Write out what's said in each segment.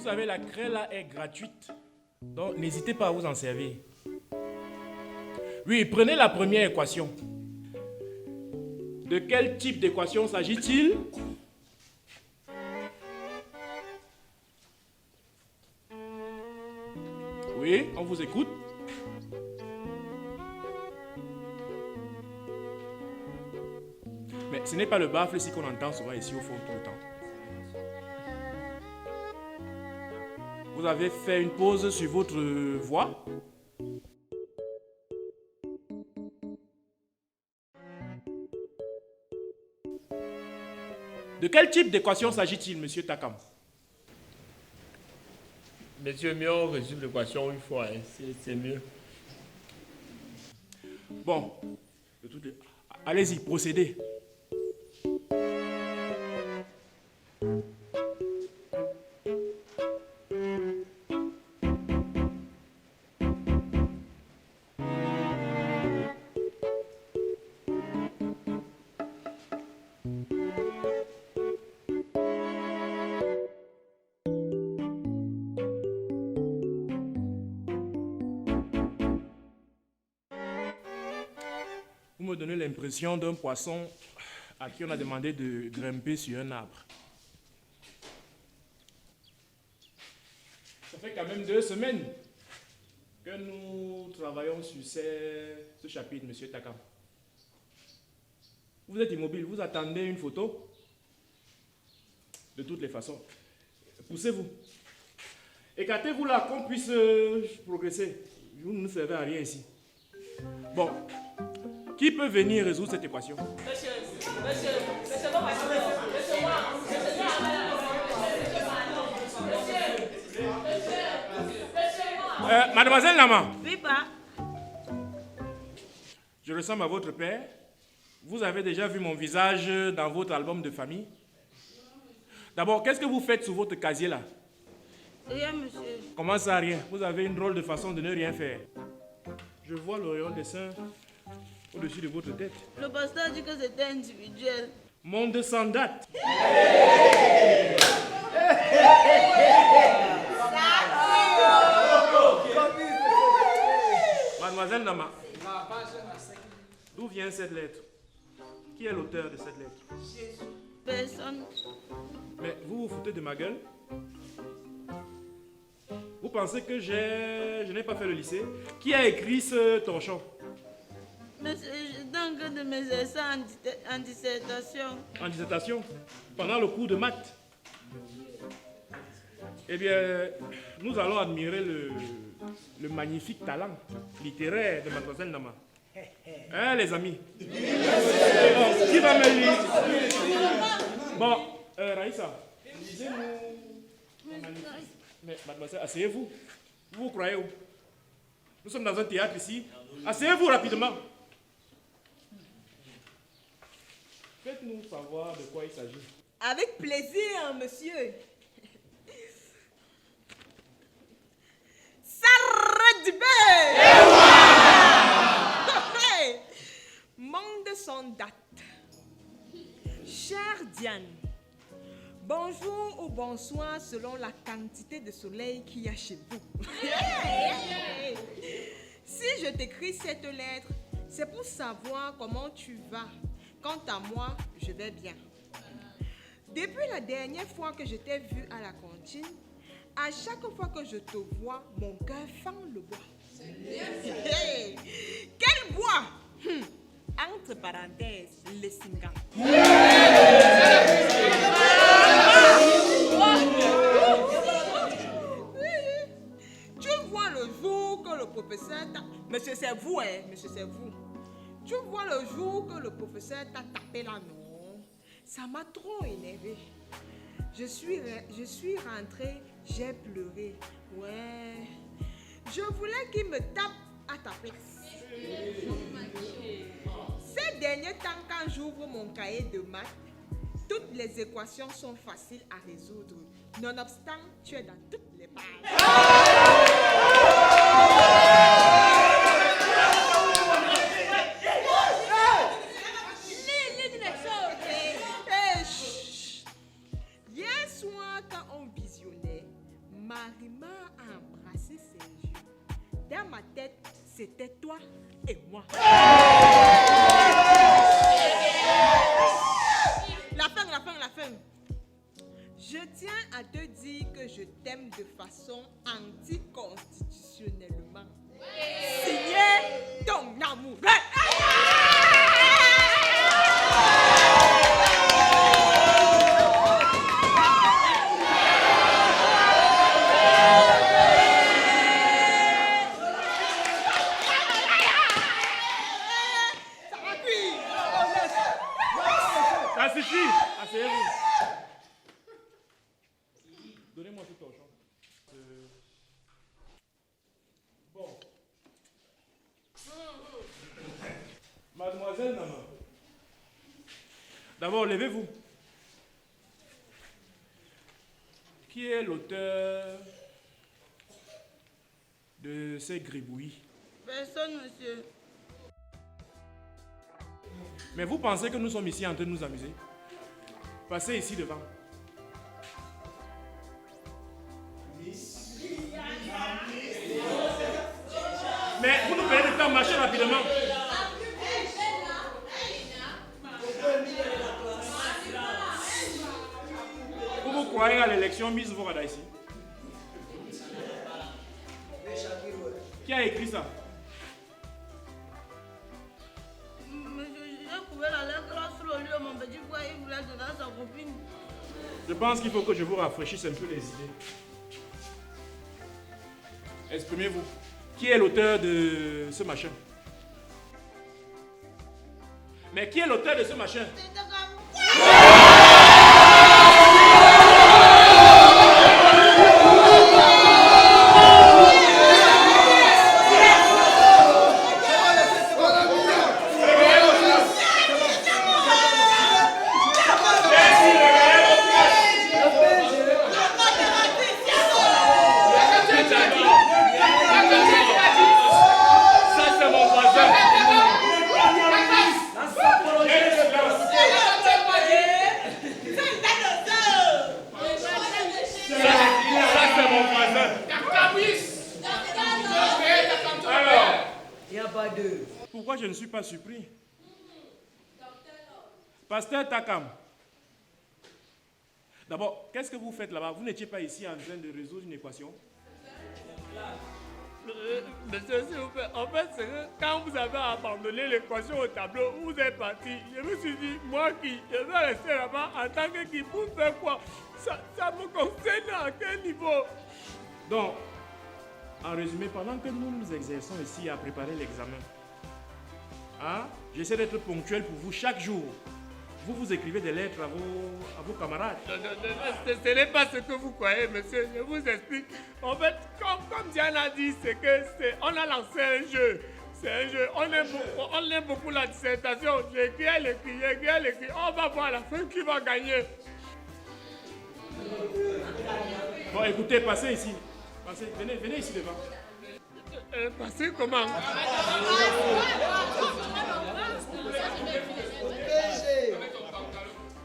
savez, la craie là est gratuite. Donc, n'hésitez pas à vous en servir. Oui, prenez la première équation. De quel type d'équation s'agit-il? Oui, on vous écoute. Mais ce n'est pas le baffle ici qu'on entend souvent ici au fond tout le temps. Vous avez fait une pause sur votre voix. De quel type d'équation s'agit-il, monsieur Takam? Monsieur, mieux on résume l'équation une fois, hein. C'est mieux. Bon, allez-y, procédez. Vous me donnez l'impression d'un poisson à qui on a demandé de grimper sur un arbre. Ça fait quand même 2 semaines que nous travaillons sur ce chapitre, monsieur Takam. Vous êtes immobile, vous attendez une photo? De toutes les façons, poussez-vous. Écartez-vous là, qu'on puisse progresser. Vous ne servez à rien ici. Bon. Qui peut venir résoudre cette équation? Mademoiselle Nama. Oui, pas. Je ressemble à votre père. Vous avez déjà vu mon visage dans votre album de famille? D'abord, qu'est-ce que vous faites sur votre casier là? Rien, monsieur. Comment ça, rien? Vous avez une drôle de façon de ne rien faire. Je vois le rayon dessin au-dessus de votre tête. Le pasteur dit que c'était individuel. Monde sans date. Mademoiselle Nama, d'où vient cette lettre? Qui est l'auteur de cette lettre? Personne. Mais vous vous foutez de ma gueule? Vous pensez que je n'ai pas fait le lycée? Qui a écrit ce torchon? Monsieur, je donne que de mes essais en dissertation. En dissertation? Pendant le cours de maths? Eh bien, nous allons admirer le magnifique talent littéraire de mademoiselle Nama. Hein, les amis? Bon, qui va me lire? Bon, Raïssa, lisez-nous. Mais mademoiselle, asseyez-vous. Vous vous croyez où? Nous sommes dans un théâtre ici. Asseyez-vous rapidement. Faites-nous savoir de quoi il s'agit. Avec plaisir, monsieur. Monde sans date. Chère Diane, bonjour ou bonsoir selon la quantité de soleil qu'il y a chez vous. Si je t'écris cette lettre, c'est pour savoir comment tu vas. Quant à moi, je vais bien. Depuis la dernière fois que je t'ai vu à la cantine, à chaque fois que je te vois, mon cœur fend le bois. Hey, quel bois? Entre parenthèses, le singa. Tu vois le jour que le professeur t'a... Monsieur, c'est vous, hein? Monsieur, c'est vous. Tu vois le jour que le professeur t'a tapé là, non? Ça m'a trop énervé. Je suis rentrée, j'ai pleuré. Ouais. Je voulais qu'il me tape à ta place. Ces derniers temps, quand j'ouvre mon cahier de maths, toutes les équations sont faciles à résoudre. Nonobstant, tu es dans toutes les pages. Hier soir, quand on visionnait et moi. La fin. Je tiens à te dire que je t'aime de façon anticonstitutionnellement. Signé ton amoureux. Ça suffit. Asseyez-vous. Donnez-moi tout ton champ. Bon. Mademoiselle Nama. D'abord, levez-vous. Qui est l'auteur de ces gribouillis? Personne, monsieur. Mais vous pensez que nous sommes ici en train de nous amuser? Passez ici devant. Mais vous nous payez de temps, marchez rapidement. Vous croyez à l'élection Miss Vorada ici? Qui a écrit ça? J'ai trouvé la lettre sur le lieu, mon petit frère, il voulait donner à sa copine. Je pense qu'il faut que je vous rafraîchisse un peu les idées. Exprimez-vous. Qui est l'auteur de ce machin? Mais qui est l'auteur de ce machin? Pourquoi je ne suis pas surpris? Pasteur Takam. D'abord, qu'est-ce que vous faites là-bas? Vous n'étiez pas ici en train de résoudre une équation? Monsieur, s'il vous plaît, en fait, c'est que quand vous avez abandonné l'équation au tableau, vous êtes parti. Je me suis dit, moi qui, je vais rester là-bas en tant que qui, pour faire quoi? Ça me concerne à quel niveau? Donc, en résumé, pendant que nous nous exerçons ici à préparer l'examen, hein, j'essaie d'être ponctuel pour vous chaque jour. Vous écrivez des lettres à vos camarades. Ce n'est pas ce que vous croyez, monsieur. Je vous explique. En fait, comme Diane a dit, on a lancé un jeu. C'est un jeu. On aime beaucoup la dissertation. J'écris, elle écrit. On va voir à la fin qui va gagner. Bon, écoutez, passez ici. Passez, venez ici devant. Passez comment?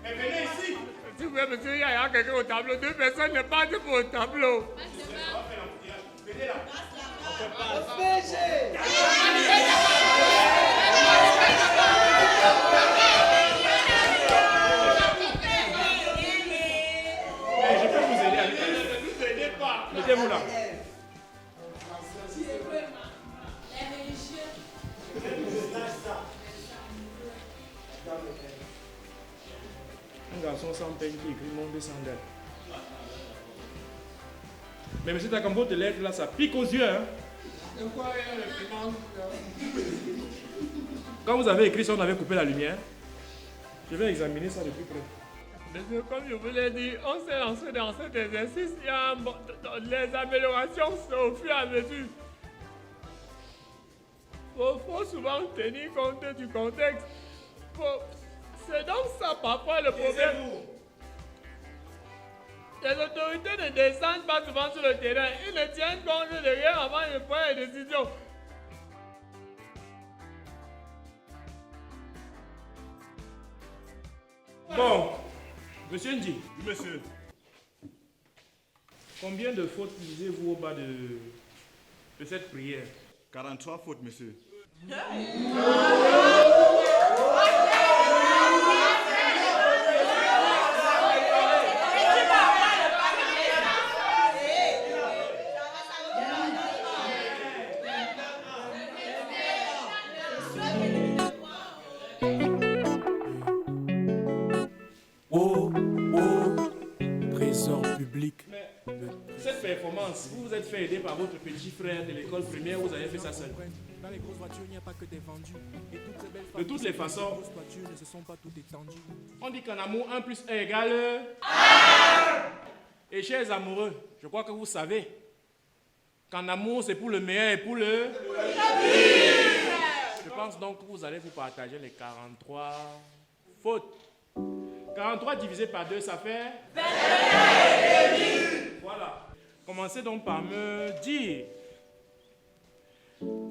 Mais venez ici. S'il vous plaît, monsieur, il y a quelqu'un au tableau. Deux personnes ne partent pas au tableau. Venez là. Mais je peux vous aider. Ne vous aidez pas. Mettez-vous là. Un garçon sans peine qui écrit monde sans dette. Mais monsieur Takambo, tes lettres là, ça pique aux yeux. Hein? Quand vous avez écrit ça, on avait coupé la lumière. Je vais examiner ça de plus près. Monsieur, comme je vous l'ai dit, on s'est lancé dans cet exercice. Il y a les améliorations au fur et à mesure. Il faut souvent tenir compte du contexte. C'est donc ça parfois le problème. Les autorités ne descendent pas souvent sur le terrain. Ils ne tiennent compte de rien avant de prendre les décisions. Bon, monsieur Ndi. Oui, monsieur. Combien de fautes lisez-vous au bas de cette prière? 43 fautes, monsieur. Oh, trésor public. Mais cette performance, vous vous êtes fait aider par votre petit frère de l'école primaire, vous avez fait ça seul. Dans les grosses voitures, il n'y a pas que des vendus. Et toutes ces belles De toutes les façons, grosses voitures ne se sont pas toutes étendues. on dit qu'en amour, 1 plus 1 égale... Et chers amoureux, je crois que vous savez qu'en amour, c'est pour le meilleur et pour le... Je pense donc que vous allez vous partager les 43 fautes. 43 divisé par 2, ça fait... 22. Voilà. Commencez donc par me dire...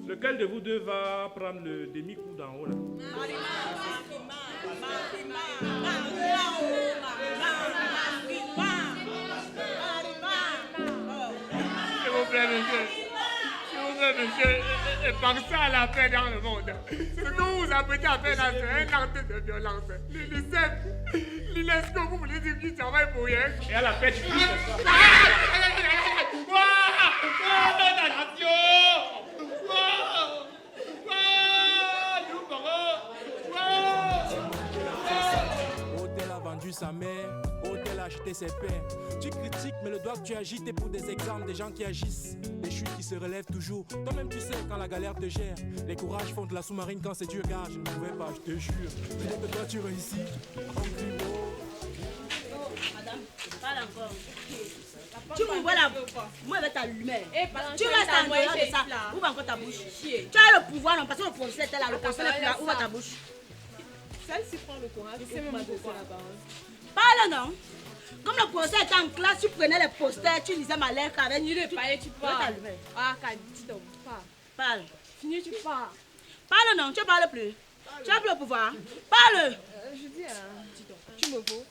Lequel de vous deux va prendre le demi-coup d'en haut là? S'il vous plaît, monsieur. S'il vous plaît, monsieur. Pensez à la paix dans le monde. Ce que vous vous apprêtez à faire là, c'est un acte de violence. L'UNICEF, l'UNESCO, vous voulez dire qu'ils travaillent pour rien? Et à la paix du Christ, c'est ça. Hôtel a vendu sa mère, Hôtel a acheté ses pères. Tu critiques, mais le doigt que tu agites est pour des exemples des gens qui agissent. Les chutes qui se relèvent toujours. Toi-même, tu sais quand la galère te gère. Les courages font de la sous-marine quand c'est dur, gars. Je ne pouvais pas, je te jure. Tu dis que toi, tu réussis. On crie, oh. Madame, parle encore. Tu m'envoies la... Moi, je vais t'allumer. Tu restes en dehors de ça. Ouvre encore ta bouche. Tu as le pouvoir, non? Parce que le professeur était là. Le professeur est plus là. Ouvre ta bouche. Celle-ci prend le courage. C'est même pourquoi la parole. Parle, non? Comme le professeur était en classe, tu prenais les posters, tu lisais ma lettre avec... Fini de parler, tu Je vais parles. t'allumer. Ah, dis donc, parle. Parle. Fini, tu parles. Parle, non? Tu ne parles plus. Tu n'as plus le pouvoir. Parle. Je dis, dis donc, tu me vaux.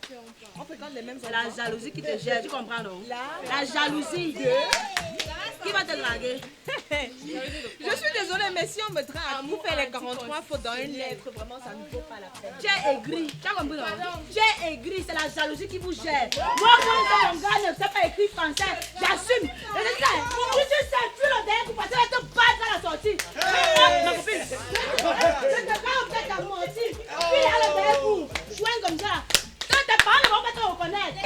On fréquente les mêmes C'est la endroits. jalousie qui te gère, tu comprends, non? Là. La jalousie. Qui va te draguer? Je suis désolée, mais si on me drague pour faire les 43 fautes dans une lettre, vraiment, ça ne vaut pas la peine. Tu es aigri. Tu as compris, non? Tu es aigri, c'est la jalousie qui vous gère. Moi, quand mon gars ne sait pas écrire français, j'assume. Et je dis, tu sais, tu le dernier coup, parce que je vais te battre à la sortie. Ma copine, je te parle en fait à mentir. Puis il y a le dernier coup, joint comme ça. Quand tes parents ne vont pas te reconnaître.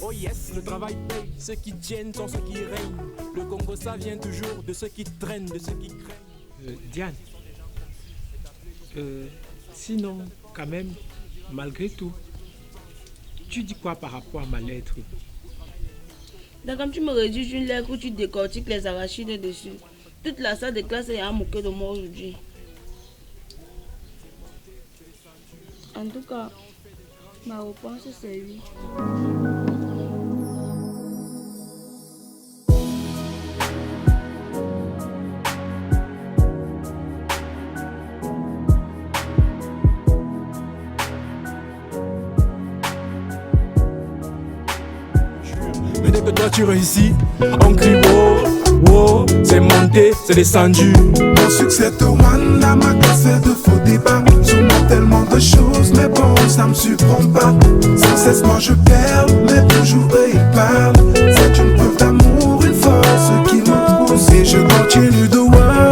Oh yes, le travail paye, ceux qui tiennent sont ceux qui règnent. Le Congo, ça vient toujours de ceux qui traînent, de ceux qui craignent. Diane, sinon, quand même, malgré tout, tu dis quoi par rapport à ma lettre? Donc, comme tu me rédiges une lettre où tu décortiques les arachides dessus, toute la salle de classe est à moquer de moi aujourd'hui. En tout cas, ma réponse c'est oui. Mais dès que toi tu réussis, on crie wow, wow, c'est monté, c'est descendu. Mon succès te Rwanda, ma classe fait de faux débats. Sur moi tellement de choses, mais bon, ça me surprend pas. Sans cesse moi je perds, mais toujours eux ils parlent. C'est une preuve d'amour, une force qui me pousse. Et je continue de voir